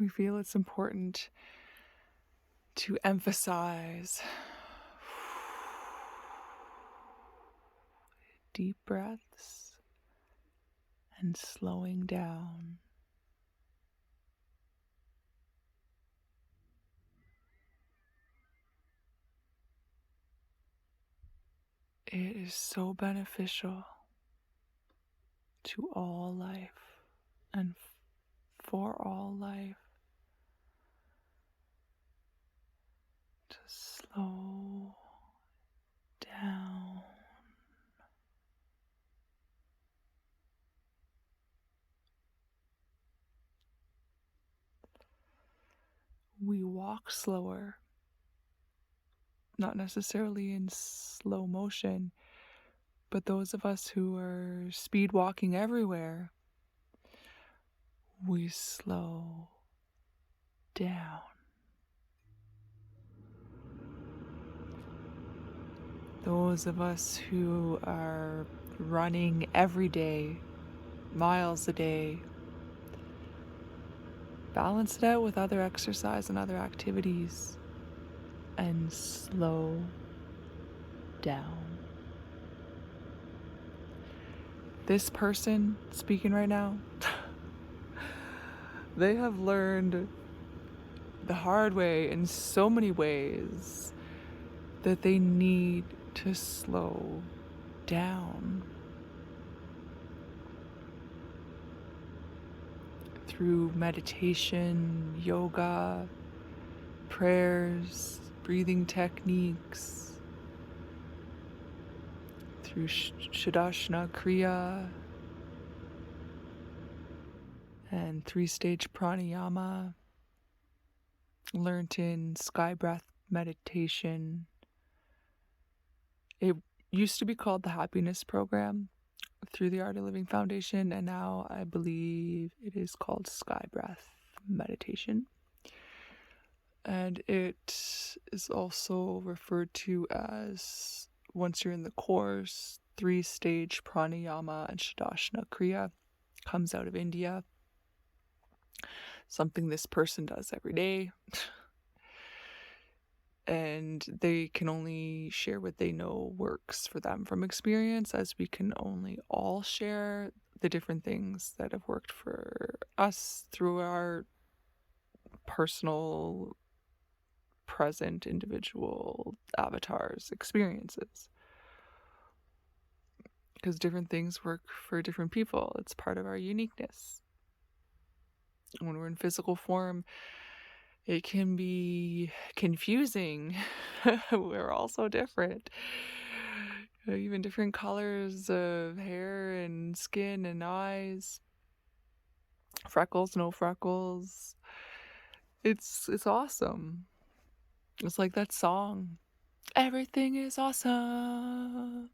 we feel it's important to emphasize deep breaths and slowing down. It is so beneficial to all life and for all life to slow down. We walk slower, not necessarily in slow motion, but those of us who are speed walking everywhere, we slow down. Those of us who are running every day, miles a day, balance it out with other exercise and other activities and slow down. This person speaking right now, they have learned the hard way in so many ways that they need to slow down. Through meditation, yoga, prayers, breathing techniques, through Shavasana Kriya and 3-stage pranayama, learned in sky breath meditation. It used to be called the Happiness Program through the Art of Living Foundation, and now I believe it is called sky breath meditation. And it is also referred to as, once you're in the course, 3-stage pranayama and Shavasana Kriya. Comes out of India. Something this person does every day. And they can only share what they know works for them from experience, as we can only all share the different things that have worked for us through our personal, present, individual avatars, experiences. Because different things work for different people. It's part of our uniqueness. When we're in physical form, it can be confusing. We're all so different. Even different colors of hair and skin and eyes. Freckles, no freckles. It's awesome. It's like that song. Everything is awesome.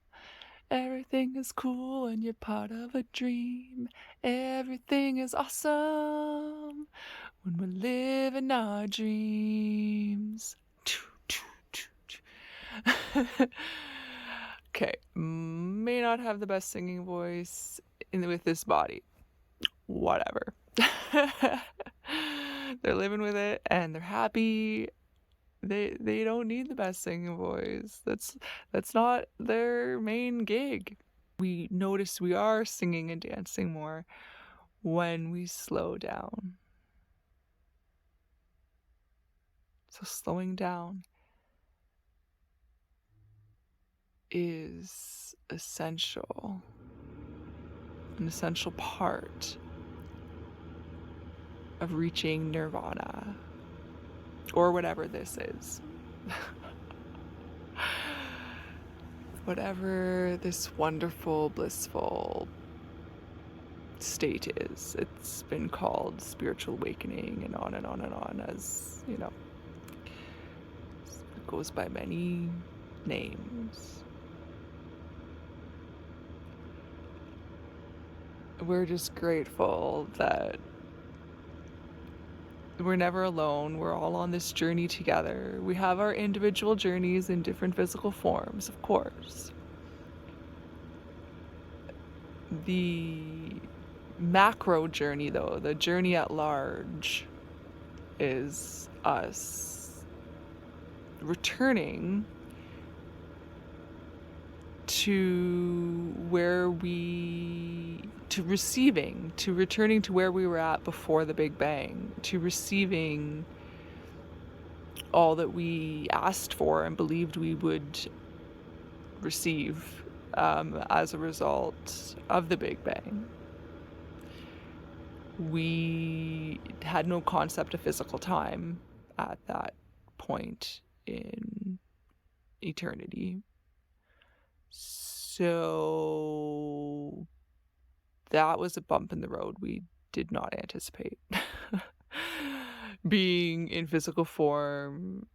Everything is cool and you're part of a dream. Everything is awesome when we're living our dreams. Okay, may not have the best singing voice with this body. Whatever. They're living with it and they're happy. They don't need the best singing voice. That's not their main gig. We notice we are singing and dancing more when we slow down. So slowing down is essential, an essential part of reaching nirvana, or whatever this is. Whatever this wonderful, blissful state is. It's been called spiritual awakening and on and on and on, as you know. It goes by many names. We're just grateful that we're never alone. We're all on this journey together. We have our individual journeys in different physical forms, of course. The macro journey, though, the journey at large, is us returning to returning to where we were at before the Big Bang, to receiving all that we asked for and believed we would receive as a result of the Big Bang. We had no concept of physical time at that point in eternity. So that was a bump in the road we did not anticipate. Being in physical form,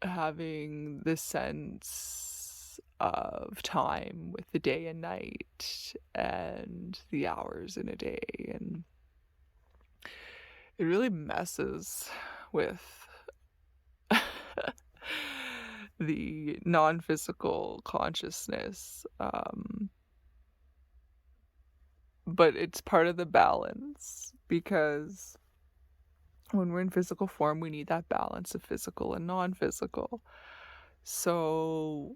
having this sense of time with the day and night and the hours in a day, and it really messes with the non-physical consciousness, but it's part of the balance, because when we're in physical form, we need that balance of physical and non-physical, so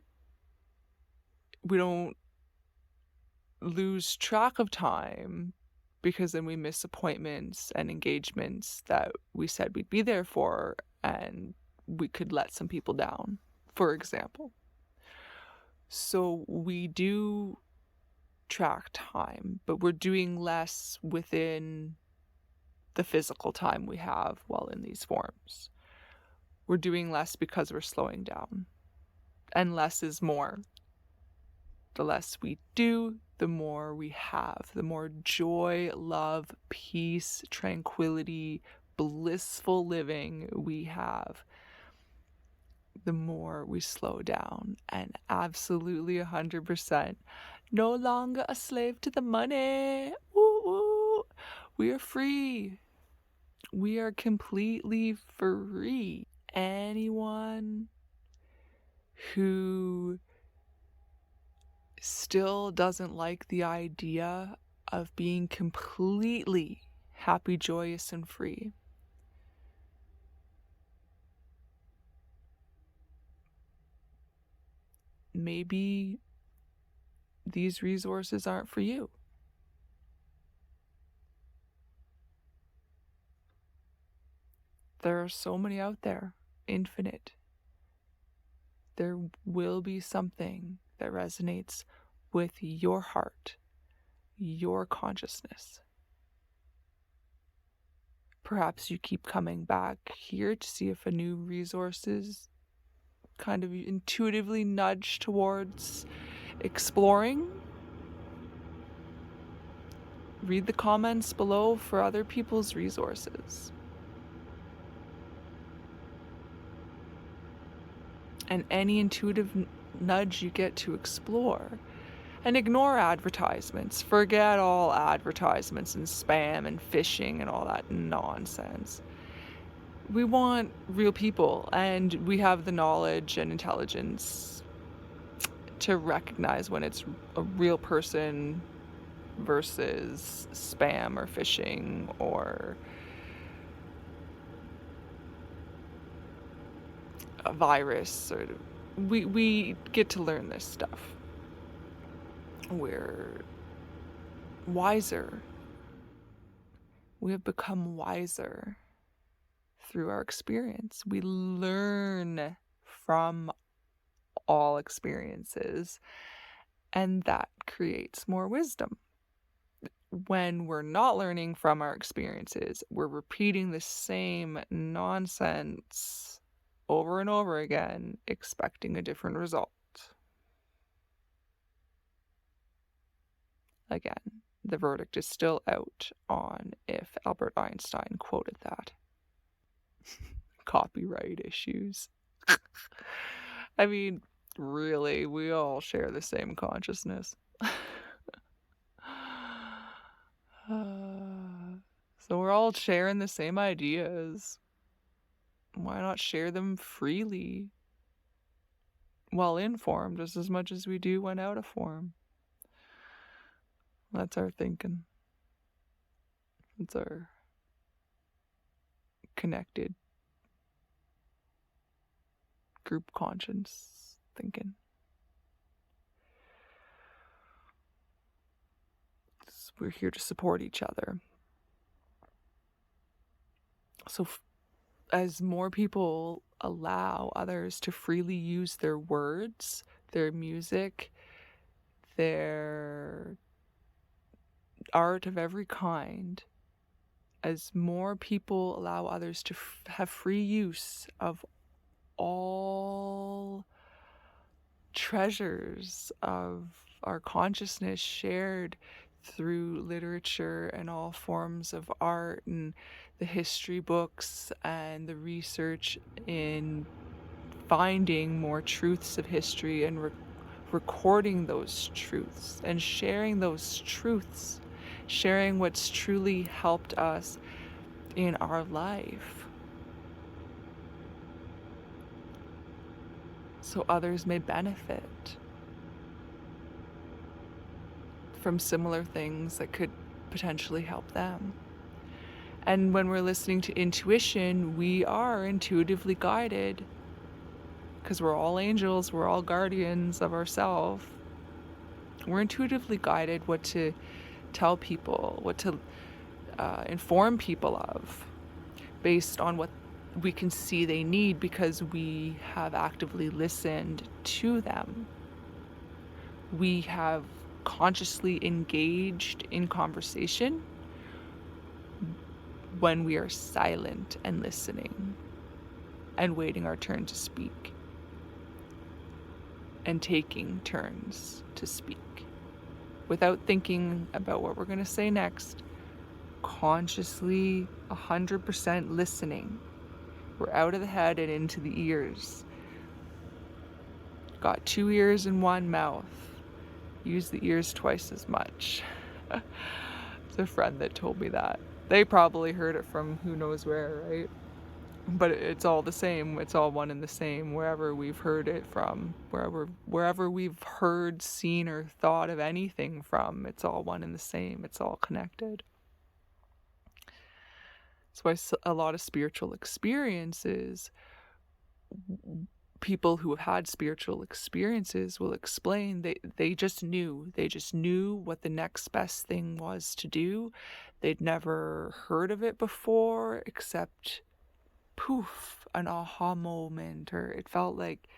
we don't lose track of time, because then we miss appointments and engagements that we said we'd be there for, and we could let some people down, for example. So we do track time, but we're doing less within the physical time we have while in these forms. We're doing less because we're slowing down, and less is more. The less we do, the more we have, the more joy, love, peace, tranquility, blissful living we have, the more we slow down. And absolutely 100%, no longer a slave to the money. Woo woo. We are free. We are completely free. Anyone who still doesn't like the idea of being completely happy, joyous, and free, maybe these resources aren't for you. There are so many out there, infinite. There will be something that resonates with your heart, your consciousness. Perhaps you keep coming back here to see if a new resource is kind of intuitively nudge towards exploring. Read the comments below for other people's resources. And any intuitive nudge you get to explore. And ignore advertisements. Forget all advertisements and spam and phishing and all that nonsense. We want real people, and we have the knowledge and intelligence to recognize when it's a real person versus spam or phishing or a virus. Or we get to learn this stuff. We're wiser. We have become wiser through our experience. We learn from all experiences, and that creates more wisdom. When we're not learning from our experiences, we're repeating the same nonsense over and over again, expecting a different result. Again, the verdict is still out on if Albert Einstein quoted that. Copyright issues. I mean, really, we all share the same consciousness. So we're all sharing the same ideas. Why not share them freely while in form just as much as we do when out of form? That's our thinking. It's our connected group conscience thinking. We're here to support each other. So as more people allow others to freely use their words, their music, their art of every kind, as more people allow others to have free use of all treasures of our consciousness shared through literature and all forms of art and the history books and the research in finding more truths of history and recording those truths and sharing those truths, sharing what's truly helped us in our life, so others may benefit from similar things that could potentially help them. And when we're listening to intuition, we are intuitively guided, because we're all angels, we're all guardians of ourselves. We're intuitively guided what to tell people, what to inform people of, based on what we can see they need, because we have actively listened to them. We have consciously engaged in conversation when we are silent and listening and waiting our turn to speak and taking turns to speak without thinking about what we're going to say next, consciously 100% listening. We're out of the head and into the ears. Got 2 ears and 1 mouth. Use the ears twice as much. It's a friend that told me that. They probably heard it from who knows where, right? But it's all the same. It's all one and the same wherever we've heard it from, wherever we've heard, seen, or thought of anything from. It's all one and the same. It's all connected. That's why a lot of spiritual experiences, people who have had spiritual experiences will explain they just knew what the next best thing was to do. They'd never heard of it before, except poof, an aha moment, or it felt like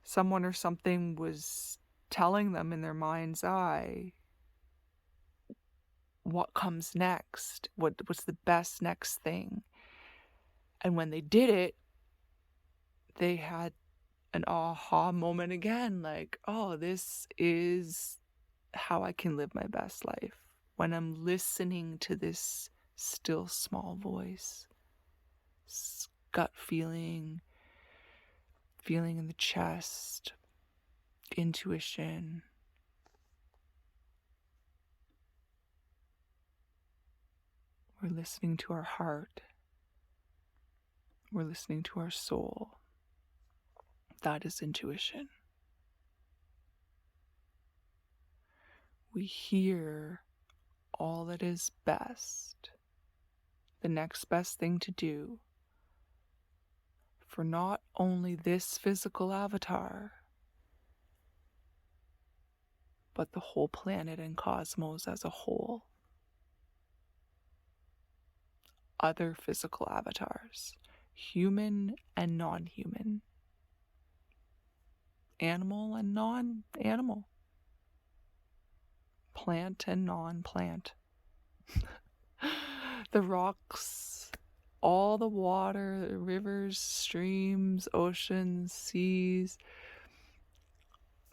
someone or something was telling them in their mind's eye what comes next, what's the best next thing. And when they did it, they had an aha moment again, like, oh, this is how I can live my best life, when I'm listening to this still small voice, gut feeling in the chest, intuition. We're listening to our heart. We're listening to our soul. That is intuition. We hear all that is best, the next best thing to do for not only this physical avatar, but the whole planet and cosmos as a whole. Other physical avatars, human and non-human, animal and non-animal, plant and non-plant. The rocks, all the water, the rivers, streams, oceans, seas,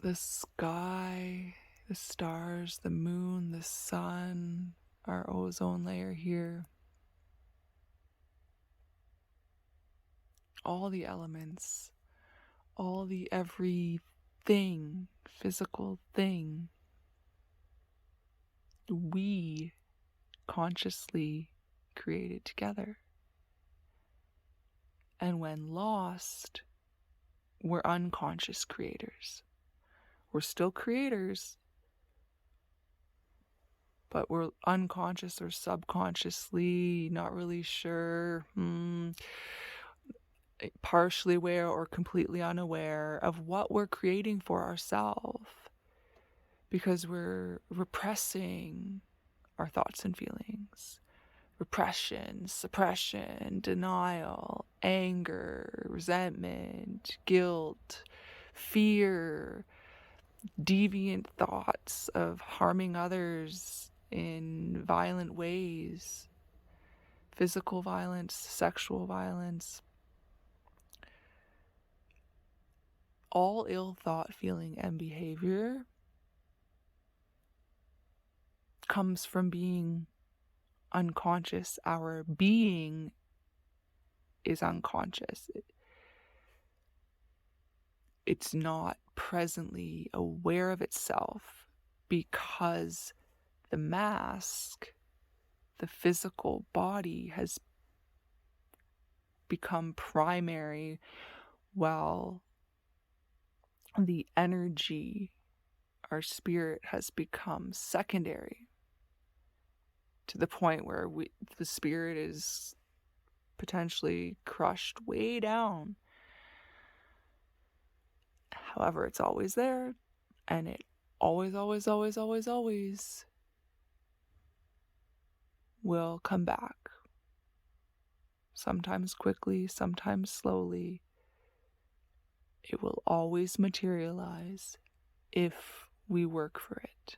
the sky, the stars, the moon, the sun, our ozone layer here. All the elements, all the everything, physical thing, we consciously created together. And when lost, we're unconscious creators. We're still creators, but we're unconscious or subconsciously not really sure, partially aware or completely unaware of what we're creating for ourselves because we're repressing our thoughts and feelings. Repression, suppression, denial, anger, resentment, guilt, fear, deviant thoughts of harming others in violent ways, physical violence, sexual violence. All ill thought, feeling, and behavior comes from being unconscious. Our being is unconscious. It's not presently aware of itself because the mask, the physical body, has become primary while the energy, our spirit, has become secondary to the point where the spirit is potentially crushed way down. However, it's always there, and it always, always, always, always, always will come back. Sometimes quickly, sometimes slowly. It will always materialize if we work for it.